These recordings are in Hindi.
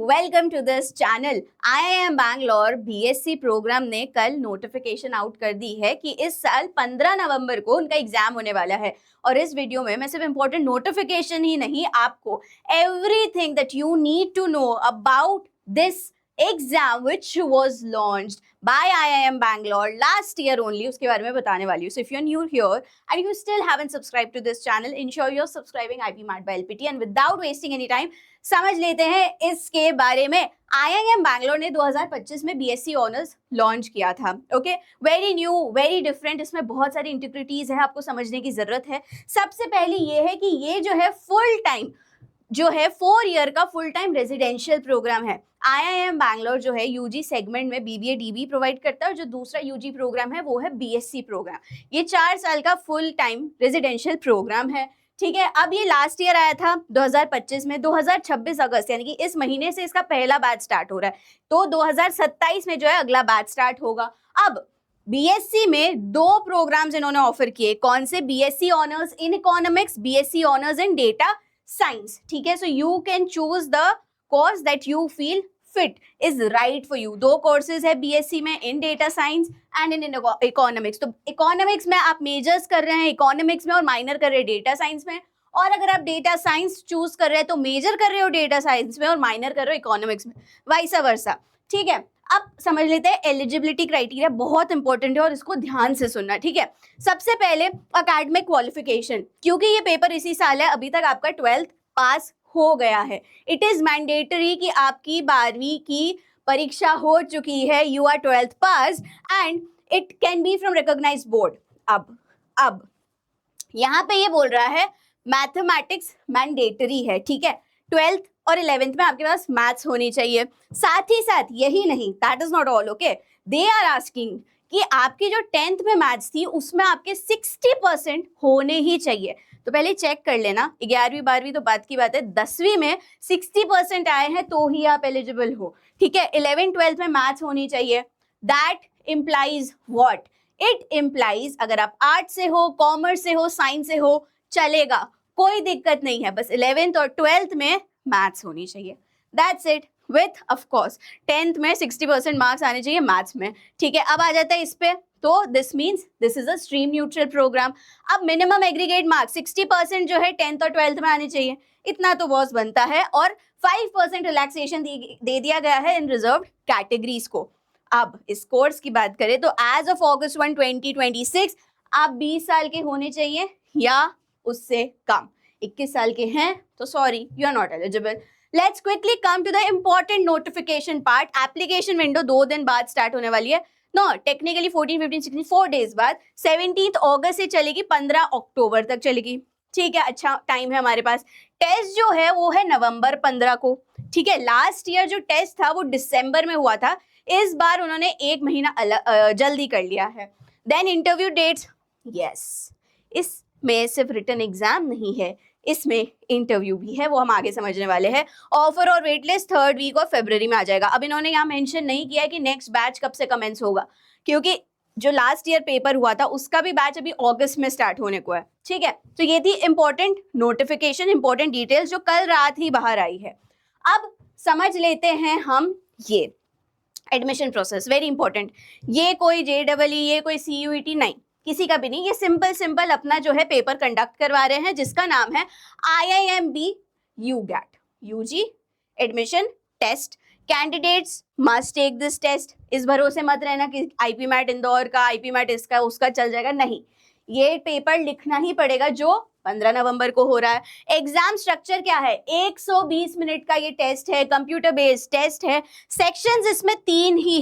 Welcome to this channel. IIM Bangalore BSc programme ने कल नोटिफिकेशन आउट कर दी है कि इस साल 15 नवंबर को उनका एग्जाम होने वाला है। और इस वीडियो में मैं सिर्फ इंपॉर्टेंट नोटिफिकेशन ही नहीं, आपको everything that you need to know about this exam which was launched by IIM Bangalore last year only, उसके बारे में बताने वाली हूँ. So if you're new here and you still haven't subscribed to this channel, ensure you're subscribing IP Mart by LPT. And without wasting any time, समझ लेते हैं इसके बारे में. IIM Bangalore ने 2025 में BSc ऑनर्स लॉन्च किया था. Okay, very new, very different. इसमें बहुत सारी इंटीग्रिटीज है, आपको समझने की जरूरत है. सबसे पहले ये है कि ये जो है फुल टाइम जो है 4 ईयर का फुल टाइम रेजिडेंशियल प्रोग्राम है. IIM बैंगलोर जो है यूजी सेगमेंट में BBA DB प्रोवाइड करता है और जो दूसरा यूजी प्रोग्राम है वो है BSc प्रोग्राम. ये 4 साल का फुल टाइम रेजिडेंशियल प्रोग्राम है. ठीक है, अब ये लास्ट ईयर आया था 2025 में. 2026 अगस्त यानी कि इस महीने से इसका पहला बैच स्टार्ट हो रहा है. तो 2027 में जो है अगला बैच स्टार्ट होगा. अब BSc में 2 प्रोग्राम्स इन्होंने ऑफर किए. कौन से? BSc honours in economics, BSc honours in data science. ठीक है, so you can choose the course that you feel fit is right for you. 2 courses है BSc में, in data science and in economics. तो इकोनॉमिक्स में आप मेजर्स कर रहे हैं इकोनॉमिक्स में और माइनर कर रहे हैं डेटा साइंस में. और अगर आप डेटा साइंस चूज कर रहे हैं तो मेजर कर रहे हो डेटा साइंस में और माइनर कर रहे हो इकोनॉमिक्स में, वाइसा वर्सा. ठीक है, अब समझ लेते हैं एलिजिबिलिटी क्राइटेरिया. बहुत इंपॉर्टेंट है और इसको ध्यान से सुनना. ठीक है, सबसे पहले एकेडमिक क्वालिफिकेशन. क्योंकि ये पेपर इसी साल है, अभी तक आपका 12th पास हो गया है. इट इज मैंडेटरी कि आपकी 12वीं की परीक्षा हो चुकी है. You are 12th pass and it can be from recognised board. अब यहाँ पे ये बोल रहा है मैथमेटिक्स मैंडेटरी है. ठीक है, 12th और 11th में आपके पास मैथ्स होनी चाहिए. साथ ही साथ यही नहीं, that is not all. Okay, they are asking कि आपकी जो 10th में मैथ्स थी उसमें आपके 60% होने ही चाहिए. तो पहले चेक कर लेना. 11वीं 12वीं तो बात की बात है, 10वीं में 60% आए हैं तो ही आप एलिजिबल हो. ठीक है, 11th 12th में मैथ्स होनी चाहिए. That implies what? It implies अगर आप आर्ट से हो, कॉमर्स से हो, साइंस से हो, चलेगा, कोई दिक्कत नहीं है. बस 11th और 12th में मैथ्स होनी चाहिए. That's it. Width of course 10th में 60% मार्क्स आने चाहिए मैथ्स में. ठीक है, अब आ जाता है इस पे. तो this means this is a stream neutral programme. अब मिनिमम एग्रीगेट मार्क्स 60% जो है 10th और 12th में आने चाहिए. इतना तो बॉस बनता है. और 5% रिलैक्सेशन दे दिया गया है इन रिजर्व कैटेगरीज को. अब इस कोर्स की बात करें तो एज ऑफ August 1, 2026 आप 20 साल के होने चाहिए या उससे कम. 21 साल के हैं तो sorry, you are not eligible. Let's quickly come to the important notification part. Application window 2 दिन बाद स्टार्ट होने वाली है. नो, टेक्निकली 14, 15, 16 4 डेज बाद. 17 अगस्त से चलेगी, 15 अक्टूबर तक चलेगी. ठीक है, अच्छा टाइम है हमारे पास. टेस्ट जो है वो है नवंबर 15 को. ठीक है, लास्ट ईयर जो टेस्ट था वो दिसंबर में हुआ था. इस बार उन्होंने 1 महीना जल्दी कर लिया है. देन इंटरव्यू डेट्स, यस, इसमें सिर्फ रिटन एग्जाम नहीं है, इसमें इंटरव्यू भी है, वो हम आगे समझने वाले हैं. ऑफर और wait list 3rd week of February में आ जाएगा. अब इन्होंने यहाँ मेंशन नहीं किया है कि नेक्स्ट बैच कब से कमेंस होगा, क्योंकि जो लास्ट ईयर पेपर हुआ था उसका भी बैच अभी अगस्त में स्टार्ट होने को है. ठीक है, तो ये थी इंपॉर्टेंट नोटिफिकेशन, इंपॉर्टेंट डिटेल्स जो कल रात ही बाहर आई है. अब समझ लेते हैं हम ये एडमिशन प्रोसेस. Very important. ये कोई JEE, ये कोई CUET नहीं, किसी का भी नहीं. ये सिंपल अपना जो है पेपर कंडक्ट करवा रहे हैं जिसका नाम है IIMB UGAT, UG admission test. Candidates must take this test. इस भरोसे मत रहना कि IP मैट इंदौर का, IP मैट इसका उसका चल जाएगा. नहीं, ये पेपर लिखना ही पड़ेगा जो 15 नवंबर को हो रहा है. एग्जाम स्ट्रक्चर क्या है? 120 मिनट का ये टेस्ट है, कंप्यूटर बेस्ड टेस्ट है. सेक्शंस इसमें 3 ही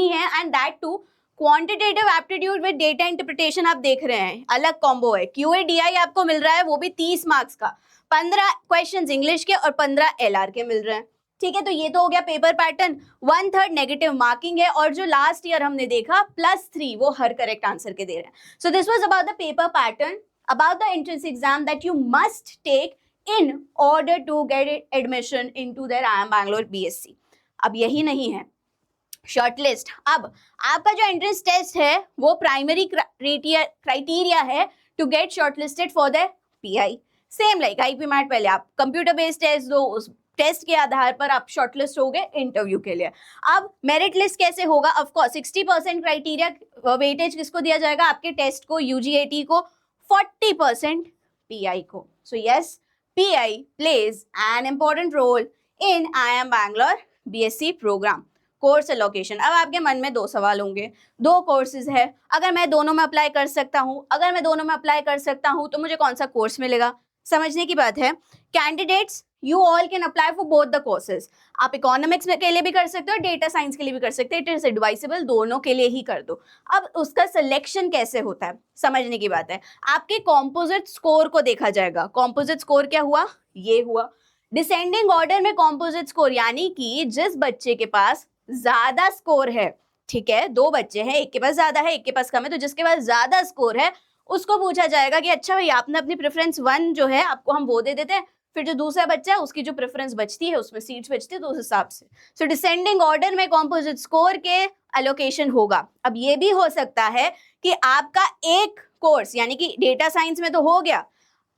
है, and that too quantitative aptitude with data interpretation. आप देख रहे हैं अलग कॉम्बो है. QADI आपको मिल रहा है वो भी 30 मार्क्स का. 15 क्वेश्चंस इंग्लिश के और 15 LR के मिल रहे हैं. ठीक है, तो ये तो हो गया पेपर पैटर्न. 1/3 नेगेटिव मार्किंग है और जो लास्ट ईयर हमने देखा +3 वो हर करेक्ट आंसर के दे रहे हैं. So this was about the paper pattern, about the entrance exam that you must take in order to get admission into their IIM Bangalore BSc. अब यही नहीं है, शॉर्टलिस्ट. अब आपका जो एंट्रेंस टेस्ट है वो प्राइमरी क्राइटेरिया है to get shortlisted for the PI. Same like IP MAT. पहले आप कंप्यूटर बेस्ड टेस्ट दो, उस टेस्ट के आधार पर आप शॉर्टलिस्ट हो गए इंटरव्यू के लिए। अब मेरिट लिस्ट कैसे होगा? ऑफ कोर्स 60% क्राइटेरिया वेटेज किसको दिया जाएगा? आपके टेस्ट को, यूजीएटी को, 40% पीआई को। So yes, PI plays an important role in IIM Bangalore BSc programme. Course allocation, अब आपके मन में दो सवाल होंगे, दो कोर्सेज है, अगर मैं दोनों में अप्लाई कर सकता हूँ, अगर मैं दोनों में अप्लाई कर सकता हूँ तो मुझे कौन सा कोर्स मिलेगा? समझने की बात है, candidates you all can apply for both the courses. आप इकोनॉमिक्स के लिए भी कर सकते हो, डेटा साइंस के लिए भी कर सकते हो, इट इज एडवाइसेबल, दोनों के लिए ही कर दो। अब उसका सिलेक्शन कैसे होता है, समझने की बात है। आपके कॉम्पोजिट स्कोर को देखा जाएगा। कॉम्पोजिट स्कोर क्या हुआ? ये हुआ डिसेंडिंग ऑर्डर में कॉम्पोजिट स्कोर, यानी कि जिस बच्चे के पास ज्यादा स्कोर है, ठीक है, दो बच्चे हैं, एक के पास ज्यादा है, एक के पास कम है, तो जिसके पास ज्यादा स्कोर है उसको पूछा जाएगा कि अच्छा भाई आपने अपनी प्रेफरेंस 1 जो है आपको हम वो दे देते हैं, फिर जो दूसरा बच्चा है उसकी जो प्रेफरेंस बचती है उसमें सीट्स बचती है, तो उस हिसाब से। सो डिसेंडिंग ऑर्डर में कॉम्पोजिट स्कोर के एलोकेशन होगा। अब ये भी हो सकता है कि आपका एक कोर्स, यानी कि डेटा साइंस में तो हो गया,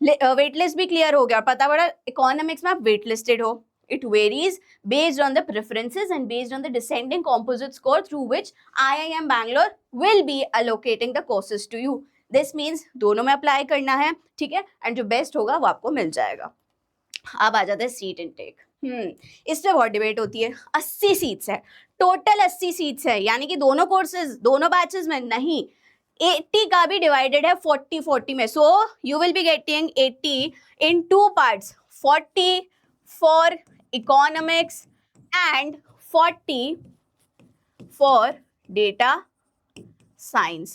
वेट लिस्ट भी क्लियर हो गया, और पता पड़ा इकोनॉमिक्स में आप वेट लिस्टेड हो। It varies based on the preferences and based on the descending composite score through which IIM Bangalore will be allocating the courses to you. This means दोनों में अप्लाई करना है, ठीक है, एंड जो बेस्ट होगा वो आपको मिल जाएगा। अब आ जाता है सीट इनटेक। इस पे बहुत डिबेट होती है। 80 सीट्स है, टोटल 80 सीट्स है, यानी कि दोनों कोर्सेज दोनों बैचेस में नहीं, 80 का भी डिवाइडेड है 40-40 में। So you will be getting 80 in 2 parts, 40 for economics and 40 for data science।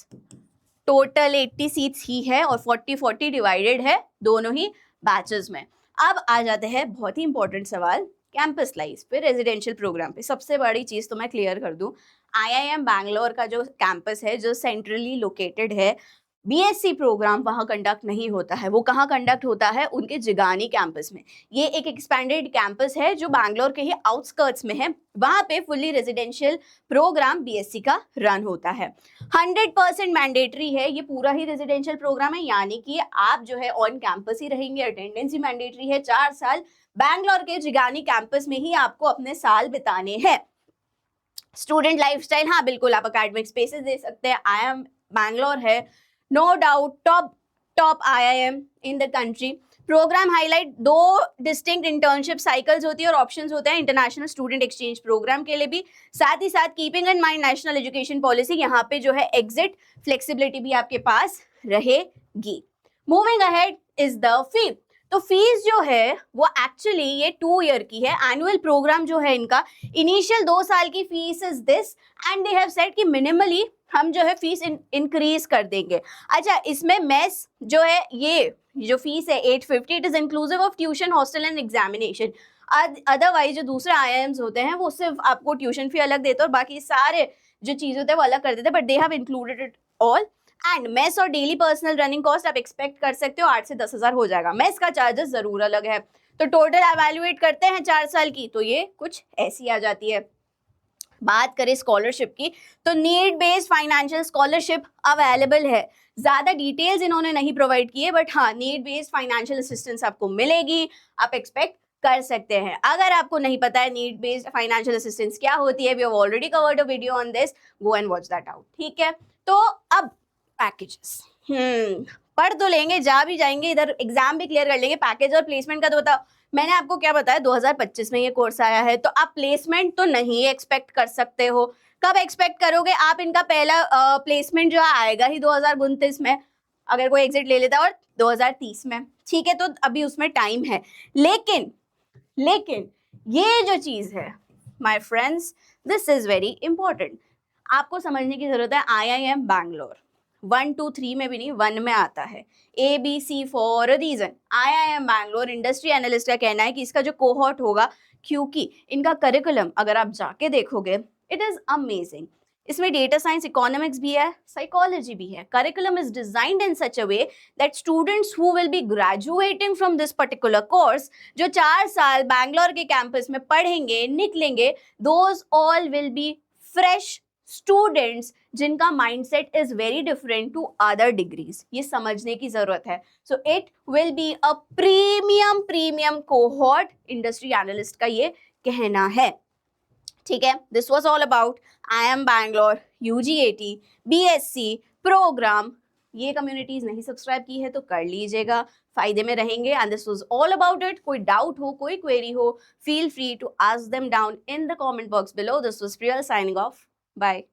Total 80 seats ही है और 40-40 डिवाइडेड है दोनों ही बैचेस में। अब आ जाते हैं बहुत ही इंपॉर्टेंट सवाल, कैंपस लाइफ पे, रेजिडेंशियल प्रोग्राम पे। सबसे बड़ी चीज तो मैं क्लियर कर दूं, IIM बैंगलोर का जो कैंपस है, जो सेंट्रली लोकेटेड है, BSc प्रोग्राम वहाँ कंडक्ट नहीं होता है। वो कहाँ कंडक्ट होता है? उनके जिगानी कैंपस में। ये एक एक्सपेंडेड कैंपस है जो बैंगलोर के ही आउटस्कर्ट्स में है। वहाँ पे फुल्ली रेजिडेंशियल प्रोग्राम BSc का रन होता है। 100% मैंडेटरी है, ये पूरा ही रेजिडेंशियल प्रोग्राम है, यानी कि आप जो है ऑन कैंपस ही रहेंगे, अटेंडेंस ही मैंडेटरी है। 4 साल बैंगलोर के जिगानी कैंपस में ही आपको अपने साल बिताने हैं। स्टूडेंट लाइफस्टाइल, हाँ बिल्कुल, आप अकेडमिक स्पेसेस दे सकते हैं। IIM बैंगलोर है no doubt top IIM in the country. Programme highlight 2 distinct internship cycles होती है और ऑप्शंस होते हैं इंटरनेशनल स्टूडेंट एक्सचेंज प्रोग्राम के लिए भी। साथ ही साथ keeping in mind national education policy, यहाँ पे जो है एग्जिट फ्लेक्सिबिलिटी भी आपके पास रहेगी। Moving ahead is the fee. तो फीस जो है वो एक्चुअली ये 2 ईयर की है। एनुअल प्रोग्राम जो है इनका, इनिशियल 2 साल की fees is this and they have said कि मिनिमली हम जो है फीस इंक्रीज कर देंगे। अच्छा, इसमें मेस जो है, ये जो फीस है 850, it is inclusive of tuition, hostel and examination. Otherwise जो दूसरे IIMs होते हैं वो सिर्फ आपको ट्यूशन फी अलग देते हैं और बाकी सारे जो चीज होते हैं वो अलग कर देते हैं, but they have included it all. And mess और डेली पर्सनल रनिंग कॉस्ट आप एक्सपेक्ट कर सकते हो 8 से 10,000 हो जाएगा। मेस का चार्जेस जरूर अलग है। तो टोटल एवेल्युएट करते हैं 4 साल की, तो ये कुछ ऐसी आ जाती है। बात करें स्कॉलरशिप की, तो need based financial scholarship available है। ज्यादा डिटेल्स इन्होंने नहीं प्रोवाइड किए, बट हाँ, नीड बेस्ड फाइनेंशियल असिस्टेंस आपको मिलेगी, आप एक्सपेक्ट कर सकते हैं। अगर आपको नहीं पता है नीड बेस्ड फाइनेंशियल असिस्टेंस क्या होती है, we have already covered a video on this, go and watch that out, ठीक है। तो अब पैकेजेस, पढ़ तो लेंगे, जा भी जाएंगे, इधर एग्जाम भी क्लियर कर लेंगे, पैकेज और प्लेसमेंट का तो बताओ। मैंने आपको क्या बताया, 2025 में ये कोर्स आया है, तो आप प्लेसमेंट तो नहीं एक्सपेक्ट कर सकते हो। कब एक्सपेक्ट करोगे आप? इनका पहला प्लेसमेंट जो आएगा ही 2029 में, अगर कोई एग्जिट ले लेता, और 2030 में, ठीक है, तो अभी उसमें टाइम है। लेकिन ये जो चीज है my friends, this is very important, आपको समझने की जरूरत है। IIM बैंगलोर 1, 2, 3 में भी नहीं, 1 में आता है, ABC for a reason. IIM Bangalore industry analyst का कहना है कि इसका जो कोहॉर्ट होगा, क्योंकि इनका करिकुलम अगर आप जाके देखोगे, इट इज अमेजिंग। इसमें डेटा साइंस, इकोनॉमिक्स भी है, साइकोलॉजी भी है। Curriculum is designed in such a way that students who will be graduating from this particular course, जो 4 साल बैंगलोर के कैंपस में पढ़ेंगे, निकलेंगे, those all will be fresh students जिनका mindset is very different to other degrees, ये समझने की जरूरत है. So it will be a premium cohort, industry analyst का ये कहना है. ठीक है, this was all about IIM Bangalore UG80 BSc programme. ये कम्युनिटीज नहीं सब्सक्राइब की है तो कर लीजिएगा, फायदे में रहेंगे. And this was all about it. कोई डाउट हो, कोई क्वेरी हो, feel free to ask them down in the comment box below. This was Priyal signing off. Bye.